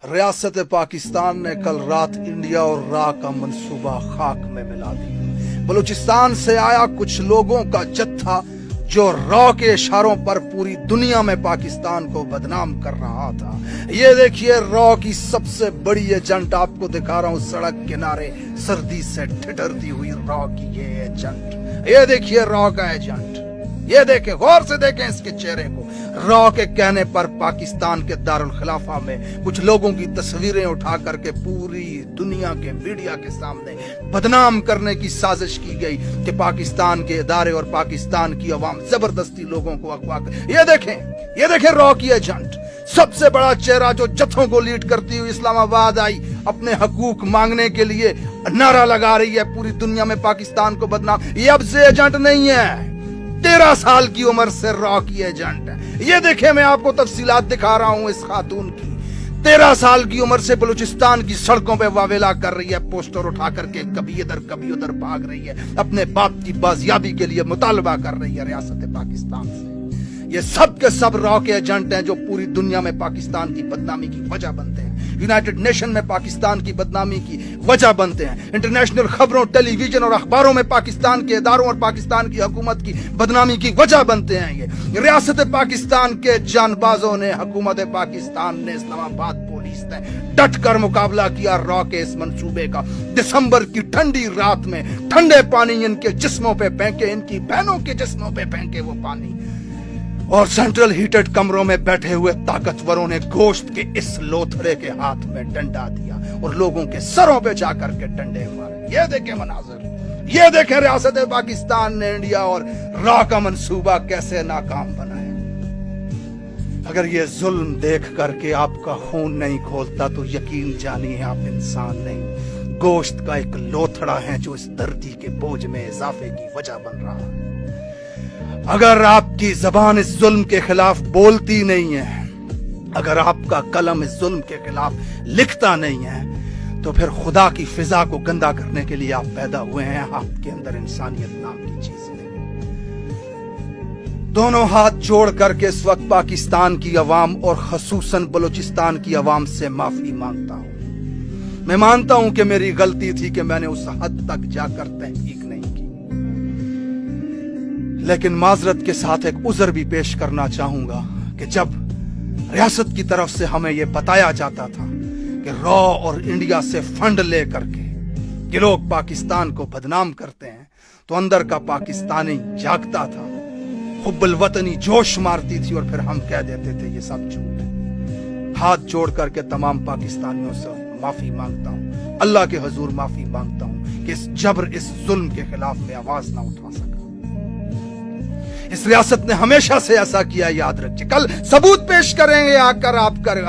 रियासत पाकिस्तान ने कल रात इंडिया और रा का मंसूबा खाक में मिला दिया। बलूचिस्तान से आया कुछ लोगों का जत्था जो रॉ के इशारों पर पूरी दुनिया में पाकिस्तान को बदनाम कर रहा था। ये देखिए रॉ की सबसे बड़ी एजेंट आपको दिखा रहा हूं, सड़क किनारे सर्दी से ठिठुरती हुई रॉ की ये एजेंट। ये देखिए रॉ का एजेंट, ये देखें, गौर से देखें इसके चेहरे को। रॉ के कहने पर पाकिस्तान के दारुल खिलाफा में कुछ लोगों की तस्वीरें उठा करके पूरी दुनिया के मीडिया के सामने बदनाम करने की साजिश की गई कि पाकिस्तान के इदारे और पाकिस्तान की अवाम जबरदस्ती लोगों को अगवा कर। ये देखें रॉ की एजेंट, सबसे बड़ा चेहरा जो जत्थों को लीड करती हुई इस्लामाबाद आई, अपने हकूक मांगने के लिए नारा लगा रही है पूरी दुनिया में पाकिस्तान को बदनाम। ये अब से एजेंट नहीं है, 13 साल की उम्र से रॉ की एजेंट है। ये देखे, मैं आपको तफसीलात दिखा रहा हूं इस खातून की। 13 साल की उम्र से बलूचिस्तान की सड़कों पे वावेला कर रही है, पोस्टर उठा करके कभी इधर कभी उधर भाग रही है, अपने बाप की बाजियाबी के लिए मुतालबा कर रही है रियासत पाकिस्तान से। ये सब के सब रॉ के एजेंट हैं जो पूरी दुनिया में पाकिस्तान की बदनामी की वजह बनते हैं। यूनाइटेड नेशन में पाकिस्तान की बदनामी की वजह बनते हैं। इंटरनेशनल खबरों, टेलीविजन और अखबारों में पाकिस्तान के इदारों और पाकिस्तान की हुकूमत की बदनामी की वजह बनते हैं। ये रियासत पाकिस्तान के जानबाजों ने, हुकूमत पाकिस्तान ने, इस्लामाबाद पुलिस ने डट कर मुकाबला किया रॉ के इस मंसूबे का। दिसंबर की ठंडी रात में ठंडे पानी इनके जिस्मों पे फेंके, इनकी बहनों के जिस्मों पे फेंके वो पानी, और सेंट्रल हीटेड कमरों में बैठे हुए ताकतवरों ने गोश्त के इस लोथड़े के हाथ में डंडा दिया और लोगों के सरों पे जाकर के डंडे मारे। ये देखें मनाजर, ये देखें रियासत पाकिस्तान ने इंडिया और रॉ का मंसूबा कैसे नाकाम बनाया। अगर ये जुल्म देख करके आपका खून नहीं खोलता तो यकीन जानिए आप इंसान नहीं, गोश्त का एक लोथड़ा है जो इस धरती के बोझ में इजाफे की वजह बन रहा है। अगर आपकी जबान इस जुल्म के खिलाफ बोलती नहीं है, अगर आपका कलम इस जुल्म के खिलाफ लिखता नहीं है, तो फिर खुदा की फिजा को गंदा करने के लिए आप पैदा हुए हैं। आपके अंदर इंसानियत नाम की चीज नहीं। दोनों हाथ जोड़ करके इस वक्त पाकिस्तान की अवाम और खसूसन बलूचिस्तान की अवाम से माफी मांगता हूं। मैं मानता हूं कि मेरी गलती थी कि मैंने उस हद तक जाकर तहकीक नहीं की, लेकिन माजरत के साथ एक उज़र भी पेश करना चाहूंगा कि जब रियासत की तरफ से हमें यह बताया जाता था कि रॉ और इंडिया से फंड लेकर के ये लोग पाकिस्तान को बदनाम करते हैं, तो अंदर का पाकिस्तानी जागता था, हुब्बुल वतनी जोश मारती थी और फिर हम कह देते थे ये सब झूठ है। हाथ जोड़ करके तमाम पाकिस्तानियों से माफी मांगता हूं, अल्लाह के हुजूर माफी मांगता हूं कि इस जबर, इस जुल्म के खिलाफ में आवाज ना उठा सका। इस रियासत ने हमेशा से ऐसा किया, याद रखिए। कल सबूत पेश करेंगे आकर आपको।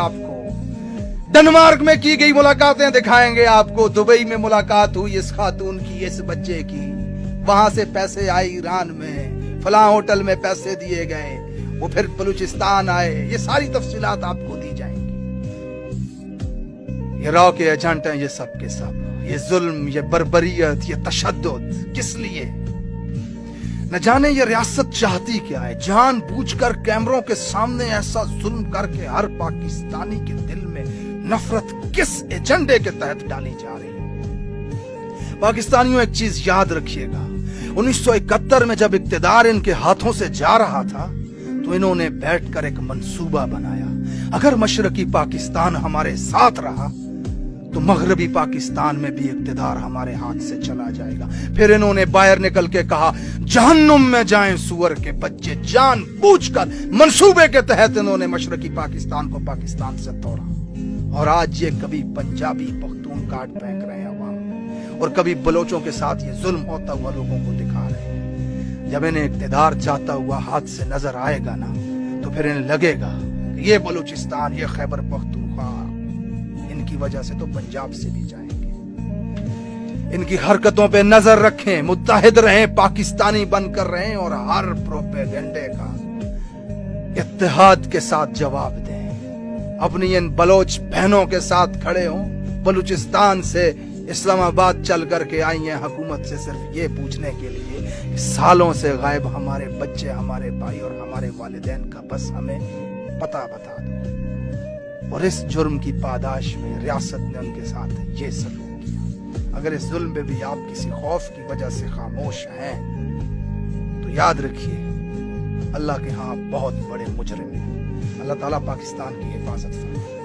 डेनमार्क में की गई मुलाकातें दिखाएंगे आपको। दुबई में मुलाकात हुई इस खातून की, इस बच्चे की, वहां से पैसे आए ईरान में, फलां होटल में पैसे दिए गए, वो फिर बलूचिस्तान आए। ये सारी तफसीलात आपको दी जाएंगी। ये रॉ के एजेंट हैं ये सब के सब। ये जुल्म, ये बर्बरियत, ये तशद्दुद किस लिए? न जाने ये रियासत चाहती क्या है। जानबूझकर कैमरों के सामने ऐसा जुल्म करके हर पाकिस्तानी के दिल में नफरत किस एजेंडे के तहत डाली जा रही है। पाकिस्तानियों एक चीज याद रखिएगा, 1971 में जब इक्तिदार इनके हाथों से जा रहा था तो इन्होंने बैठकर एक मंसूबा बनाया। अगर मशरकी पाकिस्तान हमारे साथ रहा तो मगरबी पाकिस्तान में भी इक्तिदार हमारे हाथ से चला जाएगा। फिर इन्होंने बाहर निकल के कहा जहन्नुम में जाएं सुअर के बच्चे। जानबूझकर मंसूबे के तहत इन्होंने मशरकी पाकिस्तान को पाकिस्तान से तोड़ा, और आज ये कभी पंजाबी पख्तून काट फेंक रहे हैं अवाम में, और कभी बलोचों के साथ ये जुल्म होता हुआ लोगों को दिखा रहे हैं। जब इन्हें इक्तिदार जाता हुआ हाथ से नजर आएगा ना, तो फिर इन्हें लगेगा कि ये बलूचिस्तान, ये खैबर पख्तूनख्वा, इनकी वजह से तो पंजाब से भी जाएंगे। इनकी हरकतों पे नजर रखें, मुत्तहिद रहें, पाकिस्तानी बनकर रहें, और हर प्रोपेगेंडे का इत्तेहाद के साथ जवाब दें। अपनी इन बलोच बहनों के साथ खड़े हों। बलूचिस्तान से इस्लामाबाद चल करके आई हैं हुकूमत से सिर्फ ये पूछने के लिए, सालों से गायब हमारे बच्चे, हमारे भाई और हमारे वालिदैन का बस हमें पता बता दो। اور اس جرم کی پاداش میں ریاست نے ان کے ساتھ یہ سلوک کیا. اگر اس ظلم پہ بھی آپ کسی خوف کی وجہ سے خاموش ہیں تو یاد رکھیے اللہ کے ہاں بہت بڑے مجرم ہیں. اللہ تعالیٰ پاکستان کی حفاظت فرمائے.